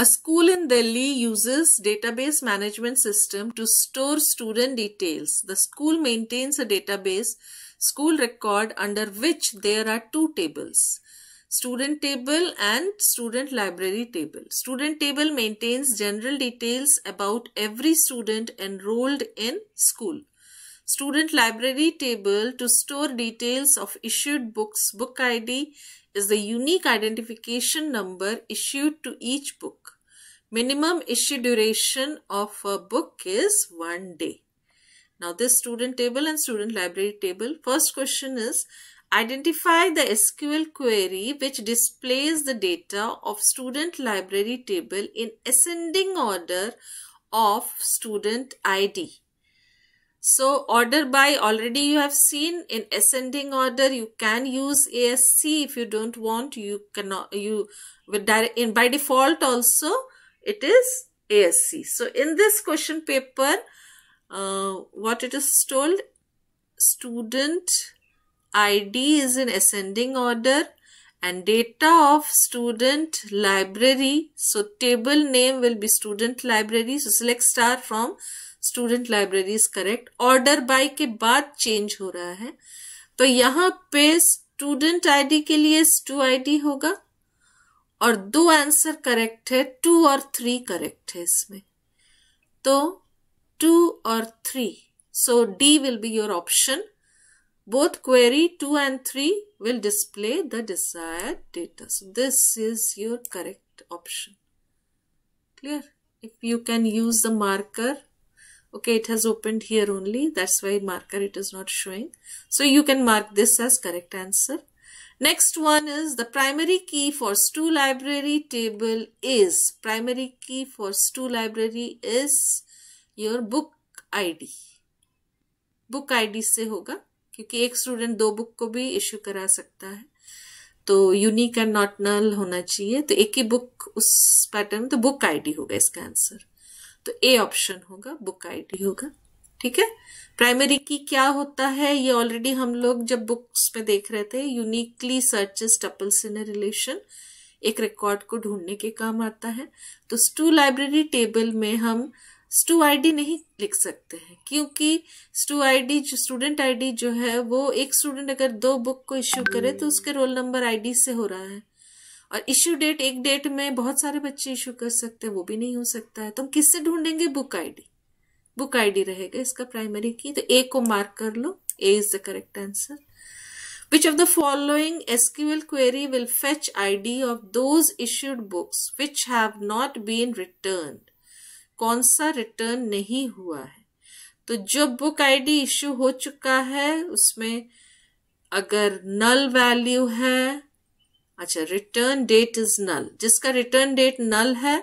A school in Delhi uses database management system to store student details. The school maintains a database school record under which there are two tables, student table and student library table. Student table maintains general details about every student enrolled in school. Student library table to store details of issued books. Book ID is the unique identification number issued to each book. Minimum issue duration of a book is 1 day. Now this student table and student library table. First question is, identify the SQL query which displays the data of student library table in ascending order of student ID. So order by already you have seen. In ascending order you can use ASC. If you don't want, you cannot, by default also it is ASC. So in this question paper, what it is told, student ID is in ascending order and data of student library. So table name will be student library. So select star from student library is correct. Order by के बाद change हो रहा है, तो यहाँ पे student ID के लिए stu आईडी होगा और दो आंसर करेक्ट है, 2 और 3 करेक्ट है इसमें, तो 2 और 3. So D will be your option. Both query 2 and 3 will display the desired data. So this is your correct option. Clear? If you can use the marker. Okay, it has opened here only. That's why marker it is not showing. So you can mark this as correct answer. Next one is the primary key for stu library table is. Primary key for stu library is your book ID. Book ID से होगा क्योंकि एक student 2 book को भी issue करा सकता है, तो यूनिक एंड नॉट नल होना चाहिए. तो एक ही बुक उस पैटर्न में, तो बुक आईडी होगा इसका आंसर. तो ए ऑप्शन होगा, बुक आईडी होगा. ठीक है. प्राइमरी की क्या होता है ये ऑलरेडी हम लोग जब बुक्स में देख रहे थे. Uniquely searches tuples in a relation, एक रिकॉर्ड को ढूंढने के काम आता है. तो स्टू लाइब्रेरी टेबल में हम स्टू आईडी नहीं लिख सकते हैं क्योंकि स्टू आईडी जो स्टूडेंट आईडी जो है वो एक स्टूडेंट अगर 2 बुक को इश्यू करे तो उसके रोल नंबर आईडी से हो रहा है, और इश्यू डेट एक डेट में बहुत सारे बच्चे इश्यू कर सकते हैं, वो भी नहीं हो सकता है. तो हम किससे ढूंढेंगे? Book ID. बुक आईडी रहेगा इसका प्राइमरी की. तो ए को मार्क कर लो, A is the correct answer. Which of the following SQL query will fetch ID of those issued books which have not been returned? कौन सा रिटर्न नहीं हुआ है? तो जो बुक आईडी इश्यू हो चुका है उसमें अगर नल वैल्यू है, अच्छा रिटर्न डेट इज नल, जिसका रिटर्न डेट नल है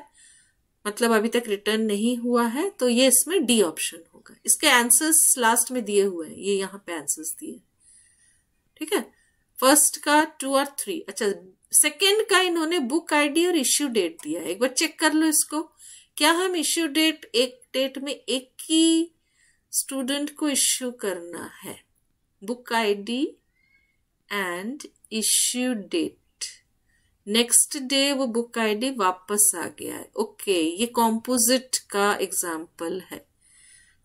मतलब अभी तक रिटर्न नहीं हुआ है, तो ये इसमें डी ऑप्शन होगा. इसके आंसर्स लास्ट में दिए हुए हैं, ये यहाँ पे आंसर्स दिए. ठीक है. फर्स्ट का 2 और 3. अच्छा सेकंड का इन्होंने बुक आईडी और इश्यू डेट दिया है. एक बार चेक कर लो इसको. क्या हम इश्यू डेट एक डेट में एक ही स्टूडेंट को इश्यू करना है? Book ID and issue date. Next day वो बुक आईडी वापस आ गया है. ओके, ये कॉम्पोजिट का एग्जाम्पल है.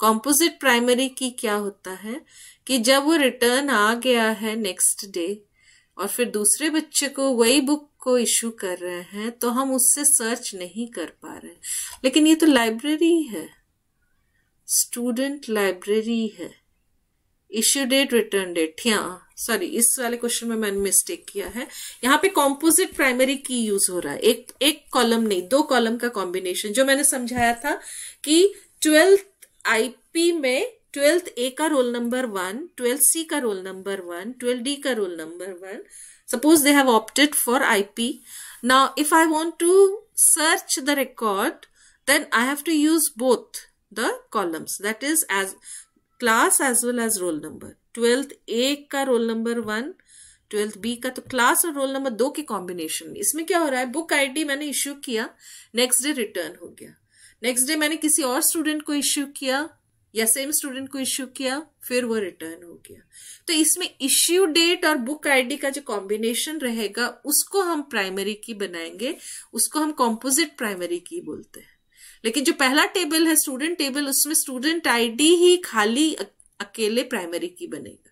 कॉम्पोजिट प्राइमरी की क्या होता है कि जब वो रिटर्न आ गया है नेक्स्ट डे और फिर दूसरे बच्चे को वही बुक को इश्यू कर रहे हैं, तो हम उससे सर्च नहीं कर पा रहे. लेकिन ये तो लाइब्रेरी है, स्टूडेंट लाइब्रेरी है. Issue date, return date. हाँ सॉरी, इस वाले क्वेश्चन में मैंने मिस्टेक किया है. यहाँ पे कॉम्पोजिट प्राइमरी की यूज हो रहा है. एक कॉलम नहीं, 2 कॉलम का कॉम्बिनेशन. जो मैंने समझाया था कि 12th आईपी में 12th ए का रोल नंबर 1, 12th सी का रोल नंबर 1, 12th डी का roll number 1. Suppose they have opted for IP. Now, if I want to search the record, then I have to use both the columns. That is as class as well as roll number. 12th A का roll number 1, 12th B का, तो class और roll number 2 के combination. इसमें क्या हो रहा है? book ID मैंने issue किया, next day return हो गया. next day मैंने किसी और student को issue किया, या सेम स्टूडेंट को इश्यू किया फिर वो रिटर्न हो गया। तो इसमें इश्यू डेट और बुक आईडी का जो कॉम्बिनेशन रहेगा उसको हम प्राइमरी की बनाएंगे, उसको हम कॉम्पोजिट प्राइमरी की बोलते हैं। लेकिन जो पहला टेबल है स्टूडेंट टेबल, उसमें स्टूडेंट आईडी ही खाली अकेले प्राइमरी की बनेगा।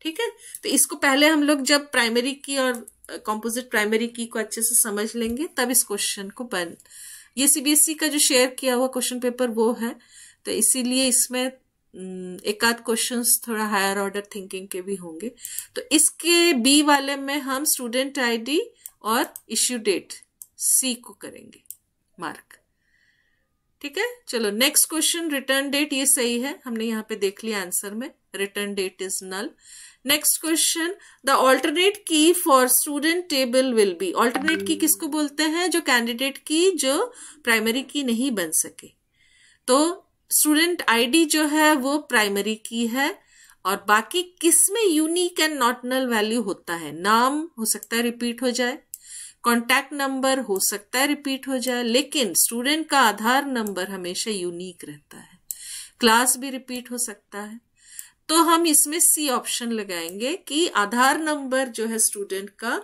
ठीक है, तो इसको पहले हम लोग जब प्राइमरी की और कॉम्पोजिट प्राइमरी की को अच्छे से समझ लेंगे तब इस क्वेश्चन को ये सीबीएसई का जो शेयर किया हुआ क्वेश्चन पेपर वो है, तो इसीलिए इसमें एक आध क्वेश्चंस थोड़ा हायर ऑर्डर थिंकिंग के भी होंगे। तो इसके बी वाले में हम स्टूडेंट आईडी और इश्यू डेट सी को करेंगे मार्क। ठीक है, चलो नेक्स्ट क्वेश्चन, रिटर्न डेट ये सही है, हमने यहाँ पे देख लिया आंसर में, return date is null. Next question, the alternate key for student table will be. Alternate key किसको बोलते हैं? जो कैंडिडेट की जो प्राइमरी की नहीं बन सके। तो स्टूडेंट आईडी जो है वो प्राइमरी की है, और बाकी किसमें unique and not null value होता है? नाम हो सकता है रिपीट हो जाए, कॉन्टैक्ट नंबर हो सकता है रिपीट हो जाए, लेकिन स्टूडेंट का आधार नंबर हमेशा यूनिक रहता है, क्लास भी रिपीट हो सकता है। तो हम इसमें सी ऑप्शन लगाएंगे कि आधार नंबर जो है स्टूडेंट का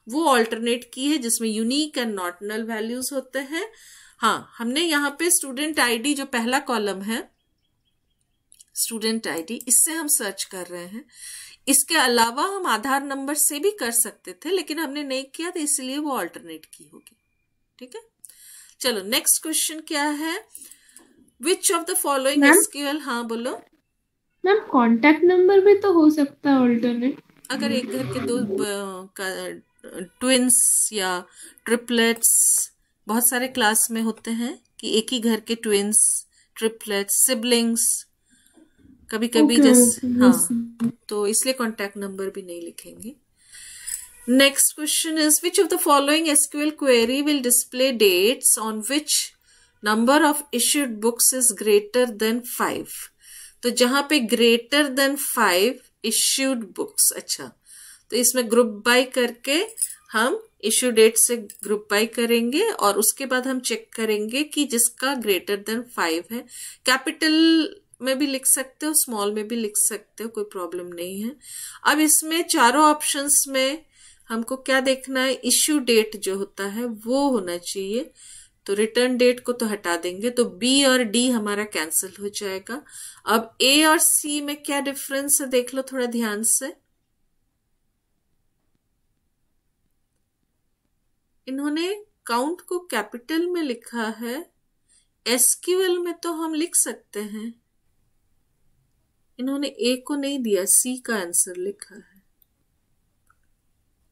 वो ऑल्टरनेट की है जिसमें unique and not null values होते हैं। हाँ, हमने यहाँ पे स्टूडेंट आईडी जो पहला कॉलम है स्टूडेंट आईडी, इससे हम सर्च कर रहे हैं। इसके अलावा हम आधार नंबर से भी कर सकते थे, लेकिन हमने नहीं किया तो इसलिए वो ऑल्टरनेट की होगी। ठीक है, चलो नेक्स्ट क्वेश्चन क्या है, विच ऑफ द फॉलोइंग एसक्यूएल। हाँ बोलो मैम, कॉन्टैक्ट नंबर भी तो हो सकता है ऑल्टरनेट। अगर एक घर के दो ट्विंस या ट्रिपलेट्स बहुत सारे क्लास में होते हैं कि एक ही घर के ट्विंस, ट्रिपलेट्स, सिबलिंग्स, कभी कभी जैसे हाँ, तो इसलिए कॉन्टैक्ट नंबर भी नहीं लिखेंगे। Next question is which of the following SQL query will display dates on which number of issued books is greater than 5। तो जहां पे ग्रेटर देन 5 इश्यूड बुक्स, अच्छा तो इसमें ग्रुप बाय करके हम इश्यू डेट से ग्रुप बाय करेंगे और उसके बाद हम चेक करेंगे कि जिसका ग्रेटर देन 5 है। कैपिटल में भी लिख सकते हो, स्मॉल में भी लिख सकते हो, कोई प्रॉब्लम नहीं है। अब इसमें चारों ऑप्शंस में हमको क्या देखना है, इश्यू डेट जो होता है वो होना चाहिए। तो रिटर्न डेट को तो हटा देंगे, तो बी और डी हमारा कैंसिल हो जाएगा। अब ए और सी में क्या डिफरेंस है देख लो थोड़ा ध्यान से। इन्होंने काउंट को कैपिटल में लिखा है, एसक्यूएल में तो हम लिख सकते हैं, इन्होंने ए को नहीं दिया, सी का आंसर लिखा है।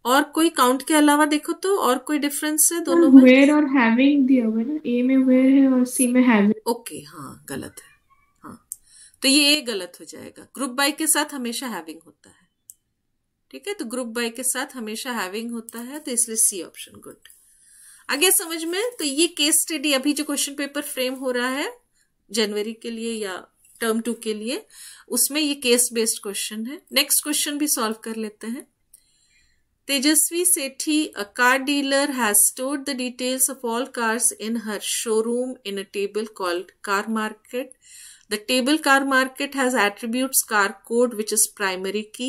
और कोई काउंट के अलावा देखो तो और कोई डिफरेंस है दोनों में? वेयर और हैविंग दिया हुआ है ना, ए में वेयर है और सी में हैविंग। ओके, हाँ गलत है, हाँ तो ये ए गलत हो जाएगा। ग्रुप बाय के साथ हमेशा हैविंग होता है। ठीक है, तो ग्रुप बाय के साथ हमेशा हैविंग होता है, तो इसलिए सी ऑप्शन गुड। आगे समझ में, तो ये केस स्टडी अभी जो क्वेश्चन पेपर फ्रेम हो रहा है जनवरी के लिए या टर्म 2 के लिए, उसमें ये केस बेस्ड क्वेश्चन है। नेक्स्ट क्वेश्चन भी सॉल्व कर लेते हैं। Tejasvi Sethi, a car dealer, has stored the details of all cars in her showroom in a table called Car Market. The table Car Market has attributes car code, which is primary key,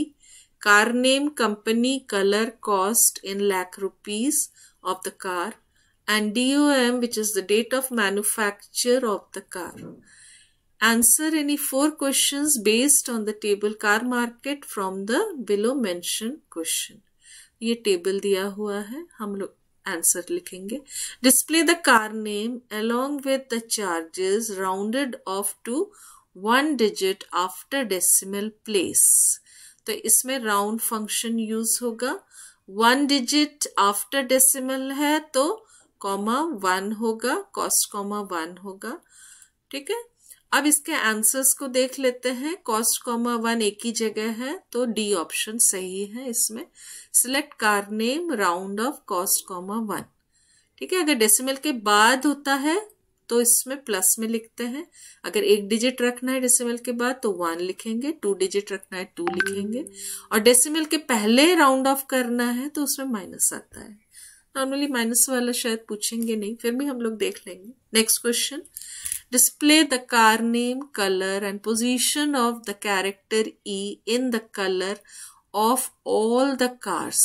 car name, company, color, cost in lakh rupees of the car, and DOM, which is the date of manufacture of the car. Answer any 4 questions based on the table Car Market from the below mentioned question. ये table दिया हुआ है, हम लोग answer लिखेंगे। Display the car name along with the charges rounded off to 1 digit after decimal place. तो इसमें round function use होगा। 1 डिजिट आफ्टर डेसिमल है तो कॉमा 1 होगा, कॉस्ट कॉमा 1 होगा। ठीक है, अब इसके आंसर्स को देख लेते हैं। कॉस्ट कॉमा 1 एक ही जगह है, तो डी ऑप्शन सही है इसमें। Select car name round of cost comma 1। ठीक है, अगर डेसिमल के बाद होता है तो इसमें प्लस में लिखते हैं। अगर 1 डिजिट रखना है डेसिमल के बाद तो 1 लिखेंगे, 2 डिजिट रखना है 2 लिखेंगे, और डेसिमल के पहले राउंड ऑफ करना है तो उसमें माइनस आता है। नॉर्मली माइनस वाला शायद पूछेंगे नहीं, फिर भी हम लोग देख लेंगे। Next question, Display the car name, color and position of the character E in the color of all the cars.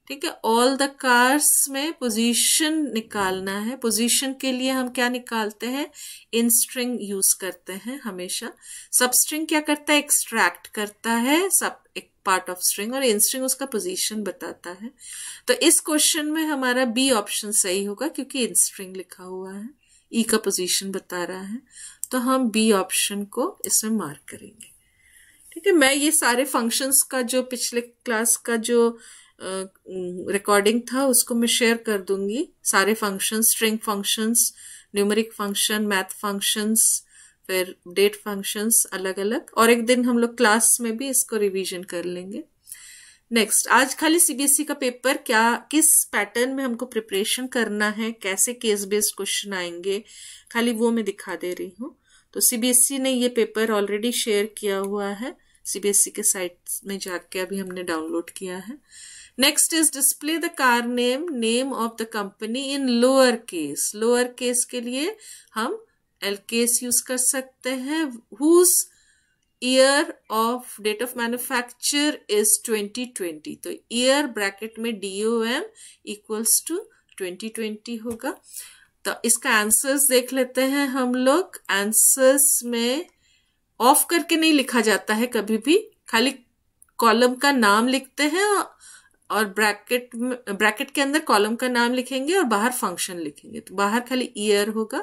ठीक है, ऑल द कार्स में पोजीशन निकालना है. पोजीशन के लिए हम क्या निकालते हैं, इन स्ट्रिंग यूज करते हैं हमेशा. सब स्ट्रिंग क्या करता है, एक्सट्रैक्ट करता है सब एक पार्ट ऑफ स्ट्रिंग, और इन स्ट्रिंग उसका पोजीशन बताता है. तो इस क्वेश्चन में हमारा बी ऑप्शन सही होगा क्योंकि इन स्ट्रिंग लिखा हुआ है, ई का पोजीशन बता रहा है. तो हम बी ऑप्शन को इसमें मार्क करेंगे. ठीक है, मैं ये सारे फंक्शंस का जो पिछले क्लास का जो रिकॉर्डिंग था उसको मैं शेयर कर दूंगी. सारे functions, string functions, numeric function, math functions, फिर डेट फंक्शंस अलग अलग, और एक दिन हम लोग क्लास में भी इसको रिवीजन कर लेंगे. नेक्स्ट, आज खाली सीबीएसई का पेपर क्या किस पैटर्न में हमको प्रिपरेशन करना है, कैसे केस बेस्ड क्वेश्चन आएंगे, खाली वो मैं दिखा दे रही हूँ. तो सीबीएसई ने ये पेपर ऑलरेडी शेयर किया हुआ है, सीबीएसई के साइट में जाके अभी हमने डाउनलोड किया है. Next is display the car name, name of the company in lower case. Lower case के लिए हम एल केस यूज कर सकते हैं. Whose year of date of manufacture is 2020. तो ईयर ब्रैकेट में DOM इक्वल्स टू 2020 होगा. तो इसका आंसर्स देख लेते हैं हम लोग. आंसर्स में ऑफ करके नहीं लिखा जाता है कभी भी, खाली कॉलम का नाम लिखते हैं और ब्रैकेट के अंदर कॉलम का नाम लिखेंगे और बाहर फंक्शन लिखेंगे. तो बाहर खाली ईयर होगा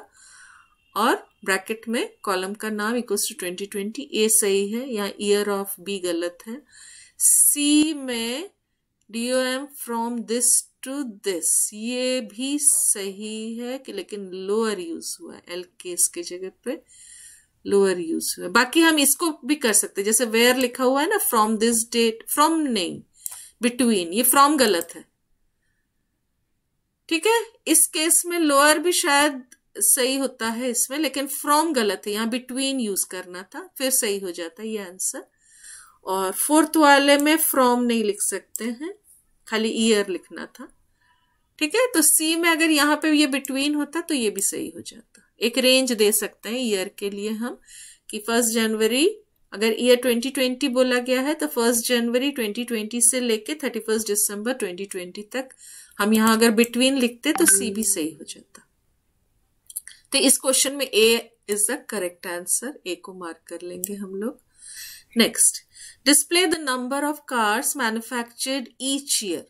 और ब्रैकेट में कॉलम का नाम इक्वल्स टू 2020. ए सही है, यहाँ ईयर ऑफ बी गलत है. सी में DOM from this to this, ये भी सही है कि लेकिन लोअर यूज हुआ है, एल केस के जगह पे लोअर यूज हुआ है. बाकी हम इसको भी कर सकते हैं, जैसे वेयर लिखा हुआ है ना, फ्रॉम दिस डेट, फ्रॉम नहीं, बिटवीन, ये फ्रॉम गलत है. ठीक है, इस केस में लोअर भी शायद सही होता है इसमें, लेकिन फ्रॉम गलत है, यहाँ बिटवीन यूज करना था, फिर सही हो जाता है ये आंसर. और फोर्थ वाले में फ्रॉम नहीं लिख सकते हैं, खाली ईयर लिखना था. ठीक है, तो सी में अगर यहाँ पे ये बिटवीन होता तो ये भी सही हो जाता. एक रेंज दे सकते हैं ईयर के लिए हम कि 1 जनवरी, अगर ईयर 2020 बोला गया है तो 1 जनवरी 2020 से लेके 31 दिसंबर 2020 तक. हम यहाँ अगर बिटवीन लिखते तो सी भी सही हो जाता. तो इस क्वेश्चन में ए इज द करेक्ट आंसर, ए को मार्क कर लेंगे हम लोग. Next, display the number of cars manufactured each year.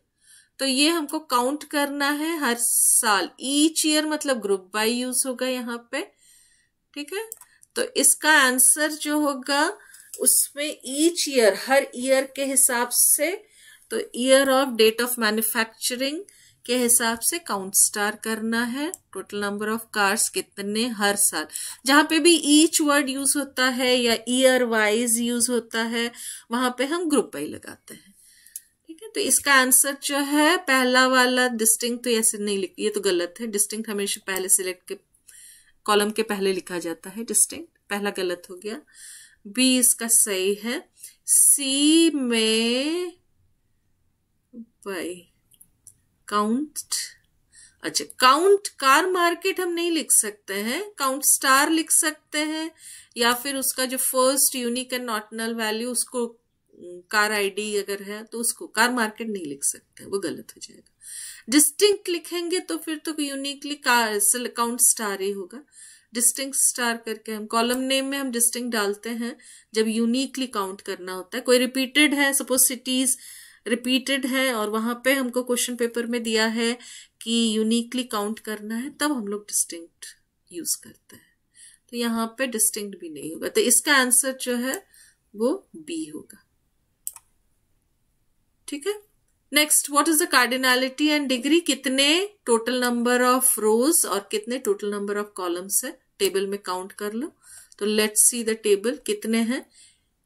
तो ये हमको काउंट करना है हर साल. ईच ईयर मतलब ग्रुप बाय यूज होगा यहाँ पे. ठीक है, तो इसका आंसर जो होगा उसमें ईच ईयर, हर ईयर के हिसाब से, तो year of date of manufacturing के हिसाब से काउंट स्टार करना है. टोटल नंबर ऑफ कार्स कितने हर साल. जहां पे भी ईच वर्ड यूज होता है या ईयर वाइज यूज होता है वहां पे हम ग्रुप बाय लगाते हैं. ठीक है, तो इसका आंसर जो है पहला वाला डिस्टिंक्ट, तो ऐसे नहीं लिख, ये तो गलत है. डिस्टिंक्ट हमेशा पहले सिलेक्ट के कॉलम के पहले लिखा जाता है. डिस्टिंक्ट पहला गलत हो गया. बी इसका सही है. सी में बाय काउंट, अच्छा काउंट कार मार्केट हम नहीं लिख सकते हैं, काउंट स्टार लिख सकते हैं, या फिर उसका जो first unique and ordinal value उसको कार आईडी अगर है तो उसको कार मार्केट नहीं लिख सकते, वो गलत हो जाएगा. डिस्टिंक्ट लिखेंगे तो फिर तो यूनिकली काउंट स्टार ही होगा. डिस्टिंक्ट स्टार करके हम कॉलम नेम में हम डिस्टिंक्ट डालते हैं जब यूनिकली काउंट करना होता है. कोई रिपीटेड है, सपोज सिटीज रिपीटेड है और वहां पे हमको क्वेश्चन पेपर में दिया है कि यूनिकली काउंट करना है, तब हम लोग डिस्टिंक्ट यूज करते हैं. तो यहाँ पे डिस्टिंक्ट भी नहीं होगा. तो इसका आंसर जो है वो बी होगा. ठीक है, next, what is the cardinality and degree. कितने टोटल नंबर ऑफ रोज और कितने टोटल नंबर ऑफ कॉलम्स है, टेबल में काउंट कर लो. तो लेट्स सी द टेबल. कितने हैं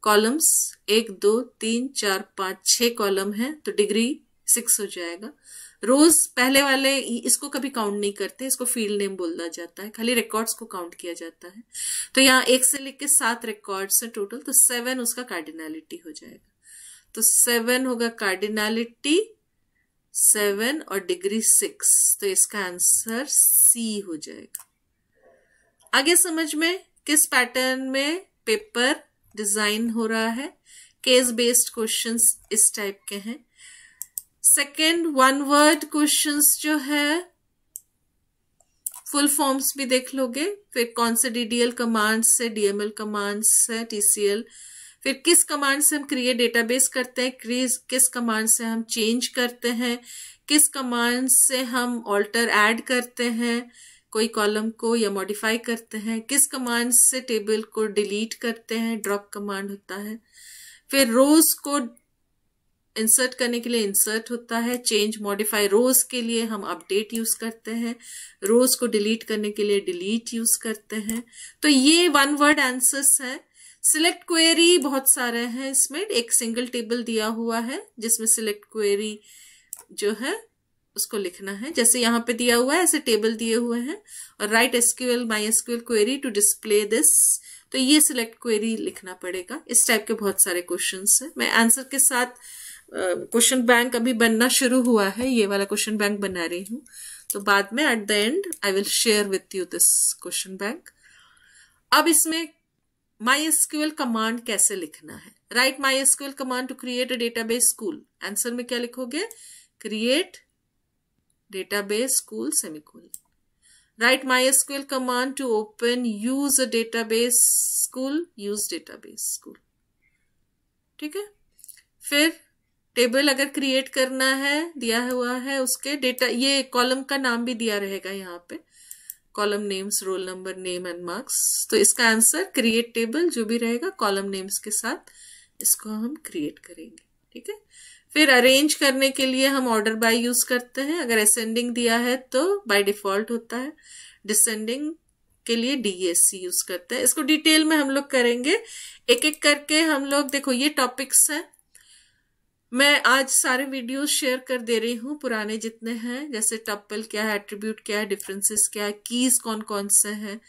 कॉलम्स, 1 2 3 4 5 6 कॉलम है, तो डिग्री 6 हो जाएगा. रोज पहले वाले इसको कभी काउंट नहीं करते, इसको फील्ड नेम बोला जाता है, खाली रिकॉर्ड्स को काउंट किया जाता है. तो यहाँ 1 से लेके 7 रिकॉर्ड्स है टोटल, तो 7 उसका कार्डिनलिटी हो जाएगा. तो 7 होगा कार्डिनलिटी, 7 और डिग्री 6, तो इसका आंसर सी हो जाएगा. आगे समझ में किस पैटर्न में पेपर डिजाइन हो रहा है। केस बेस्ड क्वेश्चंस इस टाइप के हैं। सेकंड, वन वर्ड क्वेश्चंस जो है फुल फॉर्म्स भी देख लोगे, फिर कौन से डीडीएल कमांड्स से, डीएमएल कमांड्स से, टीसीएल, फिर किस कमांड से हम क्रिएट डेटाबेस करते हैं, किस कमांड से हम चेंज करते हैं, किस कमांड से हम ऑल्टर ऐड करते हैं कोई कॉलम को या मॉडिफाई करते हैं, किस कमांड से टेबल को डिलीट करते हैं, ड्रॉप कमांड होता है। फिर रोज को इंसर्ट करने के लिए इंसर्ट होता है, चेंज मॉडिफाई रोज के लिए हम अपडेट यूज करते हैं, रोज को डिलीट करने के लिए डिलीट यूज करते हैं। तो ये वन वर्ड आंसर्स है। सिलेक्ट क्वेरी बहुत सारे हैं, इसमें एक सिंगल टेबल दिया हुआ है जिसमें सिलेक्ट क्वेरी जो है उसको लिखना है, जैसे यहाँ पे दिया हुआ है ऐसे टेबल दिए हुए हैं। और write SQL my SQL query to display this, तो ये सिलेक्ट क्वेरी लिखना पड़ेगा। इस टाइप के बहुत सारे क्वेश्चंस हैं। मैं आंसर के साथ क्वेश्चन बैंक अभी बनना शुरू हुआ है, ये वाला क्वेश्चन बैंक बना रही हूँ, तो बाद में at the end I will share with you this question bank. अब इसमें MySQL कमांड कैसे लिखना है। Write MySQL command to create a database school. Answer में क्या लिखोगे, create database school semicolon. Write MySQL command to open use a database school, use database school. ठीक है। फिर टेबल अगर क्रिएट करना है, दिया हुआ है उसके डेटा, ये कॉलम का नाम भी दिया रहेगा यहाँ पे, column names, roll number, name and marks. तो इसका आंसर क्रिएट टेबल जो भी रहेगा कॉलम नेम्स के साथ इसको हम क्रिएट करेंगे। ठीक है। फिर अरेंज करने के लिए हम ऑर्डर बाय यूज करते हैं। अगर असेंडिंग दिया है तो बाय डिफॉल्ट होता है, डिसेंडिंग के लिए DESC यूज करते हैं। इसको डिटेल में हम लोग करेंगे, एक एक करके हम लोग। देखो ये टॉपिक्स हैं, मैं आज सारे वीडियोस शेयर कर दे रही हूँ पुराने जितने हैं, जैसे टपल क्या है, एट्रीब्यूट क्या है, डिफरेंसेस क्या है, कीज कौन कौन से हैं,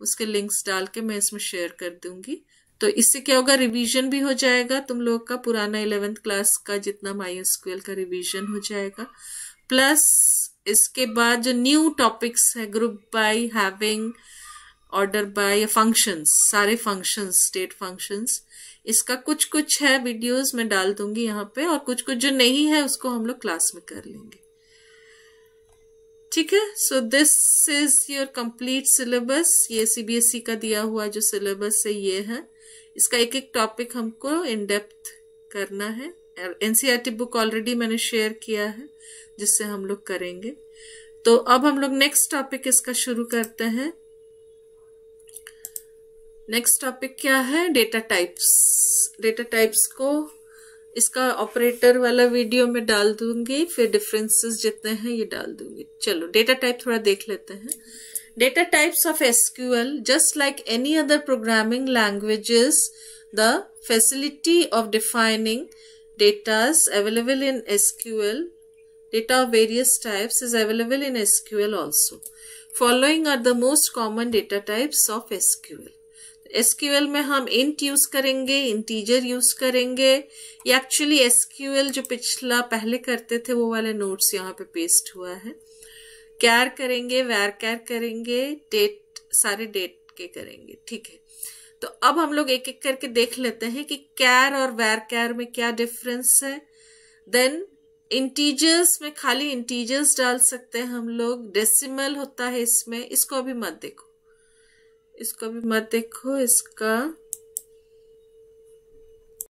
उसके लिंक्स डाल के मैं इसमें शेयर कर दूंगी। तो इससे क्या होगा, रिवीजन भी हो जाएगा तुम लोग का, पुराना 11th क्लास का जितना MySQL का रिवीजन हो जाएगा। प्लस इसके बाद जो न्यू टॉपिक्स है, group by, having, order by, functions, सारे फंक्शंस, स्टेट फंक्शंस, इसका कुछ कुछ है वीडियोस मैं डाल दूंगी यहाँ पे, और कुछ कुछ जो नहीं है उसको हम लोग क्लास में कर लेंगे। ठीक है। So this is your complete syllabus. ये CBSE का दिया हुआ जो सिलेबस है ये है। इसका एक एक टॉपिक हमको इन डेप्थ करना है। NCERT बुक ऑलरेडी मैंने शेयर किया है जिससे हम लोग करेंगे। तो अब हम लोग नेक्स्ट टॉपिक इसका शुरू करते हैं। नेक्स्ट टॉपिक क्या है, डेटा टाइप्स। डेटा टाइप्स को इसका ऑपरेटर वाला वीडियो में डाल दूंगी, फिर डिफरेंसेस जितने हैं ये डाल दूंगी। चलो डेटा टाइप थोड़ा देख लेते हैं। Data types of SQL, just like any other programming languages, the facility of defining datas available in SQL, data of various types is available in SQL also. Following are the most common data types of SQL. SQL में हम int use करेंगे, integer use करेंगे। ये actually SQL जो पिछला पहले करते थे वो वाले नोट्स यहाँ पे पेस्ट हुआ है। कैर करेंगे, वैर कैर करेंगे, डेट, सारे डेट के करेंगे। ठीक है। तो अब हम लोग एक एक करके देख लेते हैं कि कैर और वैर कैर में क्या डिफरेंस है। देन इंटीजर्स में खाली इंटीजर्स डाल सकते हैं हम लोग, डेसिमल होता है इसमें, इसको अभी मत देखो, इसको भी मत देखो, इसका